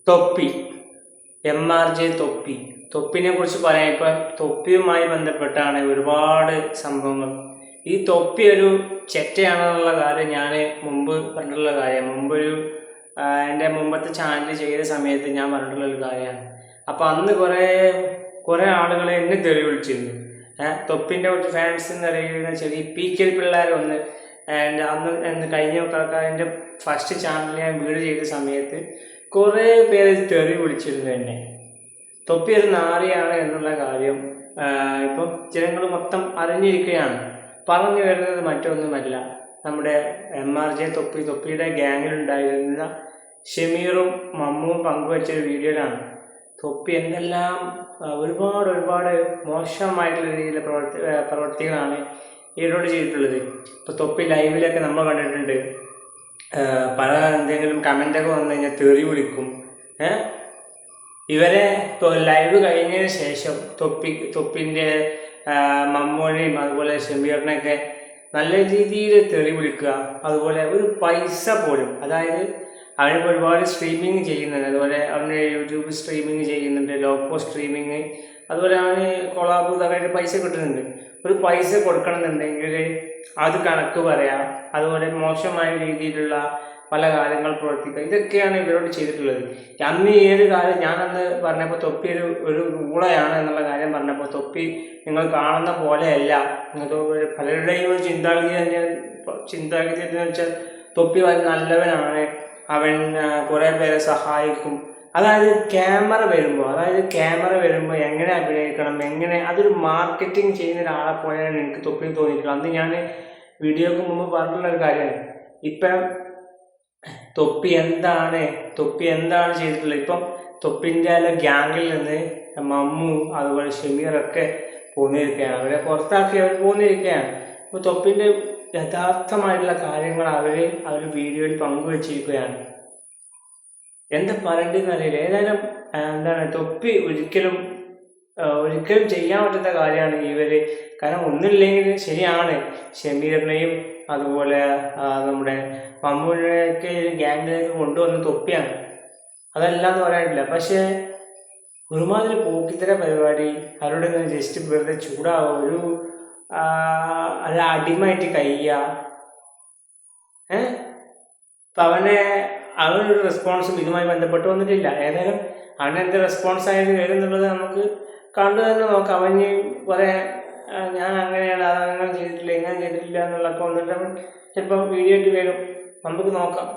തൊപ്പി, MRJ തൊപ്പിനെ കുറിച്ച് പറയാം. ഇപ്പം തൊപ്പിയുമായി ബന്ധപ്പെട്ടാണ് ഒരുപാട് സംഭവങ്ങൾ. ഈ തൊപ്പി ഒരു ചെറ്റയാണെന്നുള്ള കാര്യം ഞാൻ മുമ്പ് പറഞ്ഞിട്ടുള്ള കാര്യമാണ്. എൻ്റെ മുമ്പത്തെ ചാനൽ ചെയ്ത സമയത്ത് ഞാൻ പറഞ്ഞിട്ടുള്ളൊരു കാര്യമാണ്. അപ്പം അന്ന് കുറേ ആളുകളെ എന്നെ തെറി വിളിച്ചിരുന്നു. തൊപ്പിൻ്റെ കുറച്ച് ഫാൻസ് എന്ന് പറയുന്ന ചെറിയ PK പിള്ളേരൊന്ന് അന്ന് കഴിഞ്ഞ എൻ്റെ ഫസ്റ്റ് ചാനൽ ഞാൻ വീഡിയോ ചെയ്ത സമയത്ത് കുറേ പേര് തെറി വിളിച്ചിരുന്നു എന്നെ. തൊപ്പി ഒരു നാറിയാണ് എന്നുള്ള കാര്യം ഇപ്പം ജനങ്ങൾ മൊത്തം അറിഞ്ഞിരിക്കുകയാണ്. പറഞ്ഞു വരുന്നത് മറ്റൊന്നുമല്ല, നമ്മുടെ MRJ തൊപ്പിയുടെ ഗ്യാങ്ങിലുണ്ടായിരുന്ന ഷമീറും മമ്മുവും പങ്കുവച്ചൊരു വീഡിയോയിലാണ് തൊപ്പി എന്തെല്ലാം ഒരുപാട് മോശമായിട്ടുള്ള രീതിയിലെ പ്രവർത്തികളാണ് ഇവരോട് ചെയ്തിട്ടുള്ളത്. ഇപ്പോൾ തൊപ്പി ലൈവിലൊക്കെ നമ്മൾ കണ്ടിട്ടുണ്ട്, പല എന്തെങ്കിലും കമൻ്റൊക്കെ വന്നു കഴിഞ്ഞാൽ തെറി വിളിക്കും. ഇവരെ ലൈവ് കഴിഞ്ഞതിന് ശേഷം തൊപ്പിൻ്റെ മമ്മൂനെയും അതുപോലെ ഷമീറിനെയൊക്കെ നല്ല രീതിയിൽ തെറി വിളിക്കുക. അതുപോലെ ഒരു പൈസ പോലും, അതായത് അവനിപ്പോൾ ഒരുപാട് സ്ട്രീമിങ് ചെയ്യുന്നുണ്ട്, അതുപോലെ അവന് യൂട്യൂബ് സ്ട്രീമിങ് ചെയ്യുന്നുണ്ട്, ലോക്കോ സ്ട്രീമിങ്, അതുപോലെ അവന് കൊളാബ് ഇതൊക്കെ പൈസ കിട്ടുന്നുണ്ട്. ഒരു പൈസ കൊടുക്കണമെന്നുണ്ടെങ്കിൽ അത് കണക്ക് പറയാം, അതുപോലെ മോശമായ രീതിയിലുള്ള പല കാര്യങ്ങൾ പ്രവർത്തിക്കുക. ഇതൊക്കെയാണ് ഇവരോട് ചെയ്തിട്ടുള്ളത്. അന്ന് ഏത് കാര്യം ഞാനന്ന് പറഞ്ഞപ്പോൾ തൊപ്പി ഒരു ഊളയാണ് എന്നുള്ള കാര്യം പറഞ്ഞപ്പോൾ തൊപ്പി നിങ്ങൾ കാണുന്ന പോലെയല്ല, പലരുടെയും ചിന്താഗതി എന്ന് വെച്ചാൽ തൊപ്പി നല്ലവനാണ്, അവൻ കുറേ പേരെ സഹായിക്കും. അതായത് ക്യാമറ വരുമ്പോൾ എങ്ങനെ അഭിനയിക്കണം, എങ്ങനെ അതൊരു മാർക്കറ്റിംഗ് ചെയ്യുന്ന ഒരാളെ പോലെയാണ് എനിക്ക് തൊപ്പി തോന്നിയിട്ടുള്ളത്. അന്ന് ഞാൻ വീഡിയോക്ക് മുമ്പ് പറഞ്ഞിട്ടുള്ളൊരു കാര്യമാണ്. ഇപ്പം തൊപ്പി എന്താണ് ചെയ്തിട്ടുള്ളത്? ഇപ്പം തൊപ്പിൻ്റെ ഗ്യാങ്ങിൽ നിന്ന് മമ്മു അതുപോലെ ഷമീറൊക്കെ പോന്നിരിക്കുകയാണ്, അവരെ പുറത്താക്കി അവർ പോന്നിരിക്കുകയാണ്. അപ്പോൾ തൊപ്പിൻ്റെ യഥാർത്ഥമായിട്ടുള്ള കാര്യങ്ങൾ അവർ വീഡിയോയിൽ പങ്കുവച്ചിരിക്കുകയാണ്. എന്താ പറയേണ്ടതെന്ന് അറിയില്ല. ഏതായാലും തൊപ്പി ഒരിക്കലും ചെയ്യാൻ പറ്റുന്ന കാര്യമാണ് ഇവര്. കാരണം ഒന്നുമില്ലെങ്കിൽ ശരിയാണ്, ഷമീറിനെയും അതുപോലെ നമ്മുടെ മമ്മൂനെയൊക്കെ ഗ്യാങ്ങിലേക്ക് കൊണ്ടുവന്ന് തൊപ്പിയാണ്, അതല്ലാന്ന് പറയാനില്ല. പക്ഷേ ഒരുമാതിരി പോക്കിത്തര പരിപാടി, അവരോട് ജസ്റ്റ് വെറുതെ ചൂടാവുക, ഒരു അടിമായിട്ട് കഴിയുക. അപ്പം അവനൊരു റെസ്പോൺസും ഇതുമായി ബന്ധപ്പെട്ട് വന്നിട്ടില്ല. ഏതായാലും അവനെന്ത് റെസ്പോൺസ് ആയിട്ട് വരും എന്നുള്ളത് നമുക്ക് കണ്ടു തന്നെ നോക്കാം. അവന് കുറേ ഞാൻ അങ്ങനെയാണ്, അതങ്ങനെ ചെയ്തിട്ടില്ല, ഇങ്ങനെ ചെയ്തിട്ടില്ല എന്നുള്ളതൊക്കെ വന്നിട്ട് അവൻ ചിലപ്പം വീഡിയോ ആയിട്ട് വരും, നമുക്ക് നോക്കാം.